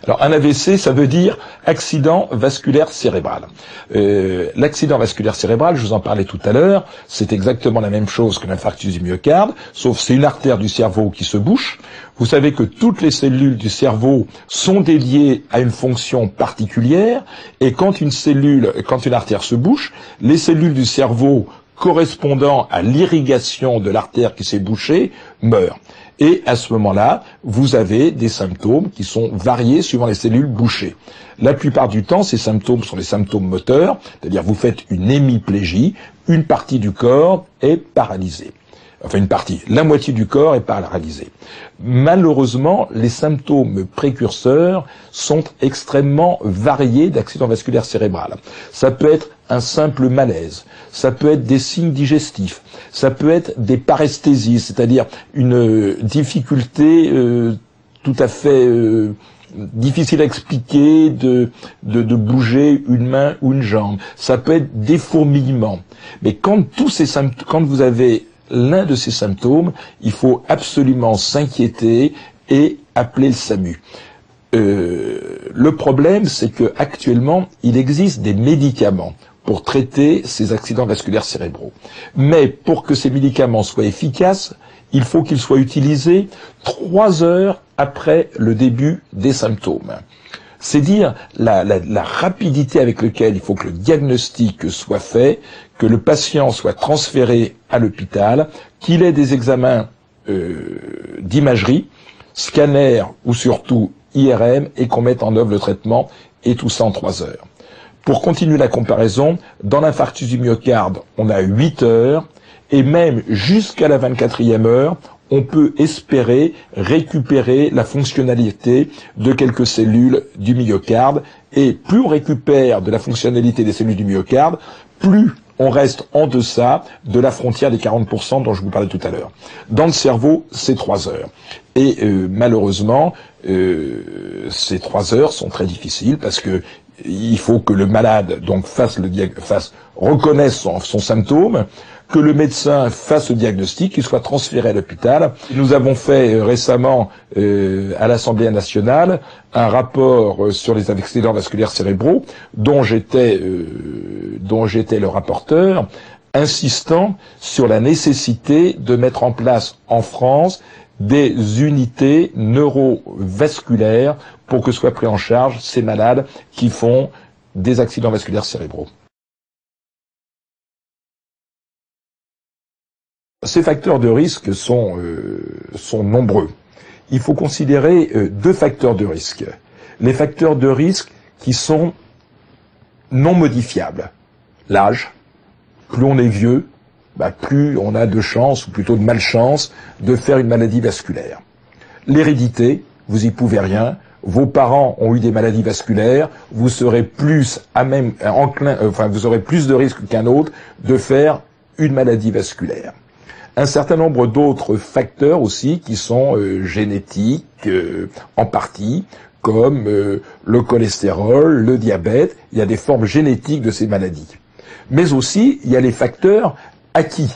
Alors un AVC, ça veut dire accident vasculaire cérébral. L'accident vasculaire cérébral, je vous en parlais tout à l'heure, c'est exactement la même chose que l'infarctus du myocarde, sauf c'est une artère du cerveau qui se bouche. Vous savez que toutes les cellules du cerveau sont dédiées à une fonction particulière, et quand une artère se bouche, les cellules du cerveau correspondant à l'irrigation de l'artère qui s'est bouchée meurent. Et à ce moment-là, vous avez des symptômes qui sont variés suivant les cellules bouchées. La plupart du temps, ces symptômes sont des symptômes moteurs, c'est-à-dire vous faites une hémiplégie, une partie du corps est paralysée. Enfin une partie, la moitié du corps est paralysée. Malheureusement, les symptômes précurseurs sont extrêmement variés d'accident vasculaire cérébral. Ça peut être un simple malaise, ça peut être des signes digestifs, ça peut être des paresthésies, c'est-à-dire une difficulté tout à fait difficile à expliquer de bouger une main ou une jambe. Ça peut être des fourmillements. Mais quand vous avez l'un de ces symptômes, il faut absolument s'inquiéter et appeler le SAMU. Le problème, c'est que actuellement, il existe des médicaments pour traiter ces accidents vasculaires cérébraux. Mais pour que ces médicaments soient efficaces, il faut qu'ils soient utilisés 3 heures après le début des symptômes. C'est dire la rapidité avec laquelle il faut que le diagnostic soit fait, que le patient soit transféré à l'hôpital, qu'il ait des examens d'imagerie, scanner ou surtout IRM, et qu'on mette en œuvre le traitement, et tout ça en 3 heures. Pour continuer la comparaison, dans l'infarctus du myocarde, on a 8 heures, et même jusqu'à la 24e heure, on peut espérer récupérer la fonctionnalité de quelques cellules du myocarde. Et plus on récupère de la fonctionnalité des cellules du myocarde, plus on reste en deçà de la frontière des 40% dont je vous parlais tout à l'heure. Dans le cerveau, c'est 3 heures. Et malheureusement, ces 3 heures sont très difficiles parce que il faut que le malade donc reconnaisse son symptôme, que le médecin fasse le diagnostic, qu'il soit transféré à l'hôpital. Nous avons fait récemment à l'Assemblée nationale un rapport sur les accidents vasculaires cérébraux dont j'étais le rapporteur, insistant sur la nécessité de mettre en place en France des unités neurovasculaires pour que soient pris en charge ces malades qui font des accidents vasculaires cérébraux. Ces facteurs de risque sont nombreux. Il faut considérer 2 facteurs de risque. Les facteurs de risque qui sont non modifiables. L'âge. Plus on est vieux, plus on a de chance, ou plutôt de malchance, de faire une maladie vasculaire. L'hérédité, vous y pouvez rien. Vos parents ont eu des maladies vasculaires, vous serez plus vous aurez plus de risques qu'un autre de faire une maladie vasculaire. Un certain nombre d'autres facteurs aussi qui sont génétiques en partie, comme le cholestérol, le diabète. Il y a des formes génétiques de ces maladies. Mais aussi, il y a les facteurs acquis.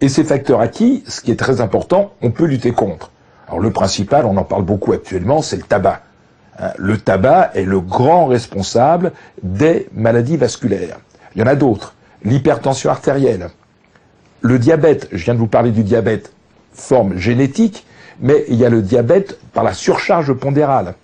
Et ces facteurs acquis, ce qui est très important, on peut lutter contre. Alors le principal, on en parle beaucoup actuellement, c'est le tabac. Le tabac est le grand responsable des maladies vasculaires. Il y en a d'autres. L'hypertension artérielle. Le diabète, je viens de vous parler du diabète, forme génétique, mais il y a le diabète par la surcharge pondérale.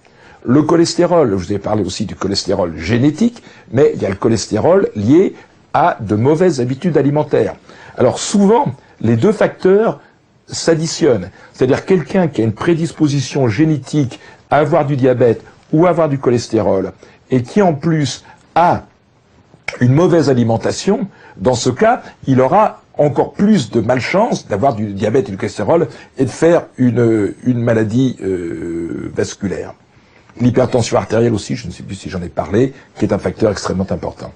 Le cholestérol, je vous ai parlé aussi du cholestérol génétique, mais il y a le cholestérol lié à de mauvaises habitudes alimentaires. Alors souvent, les 2 facteurs s'additionnent. C'est-à-dire quelqu'un qui a une prédisposition génétique à avoir du diabète ou à avoir du cholestérol, et qui en plus a une mauvaise alimentation, dans ce cas, il aura encore plus de malchance d'avoir du diabète et du cholestérol et de faire une maladie vasculaire. L'hypertension artérielle aussi, je ne sais plus si j'en ai parlé, qui est un facteur extrêmement important.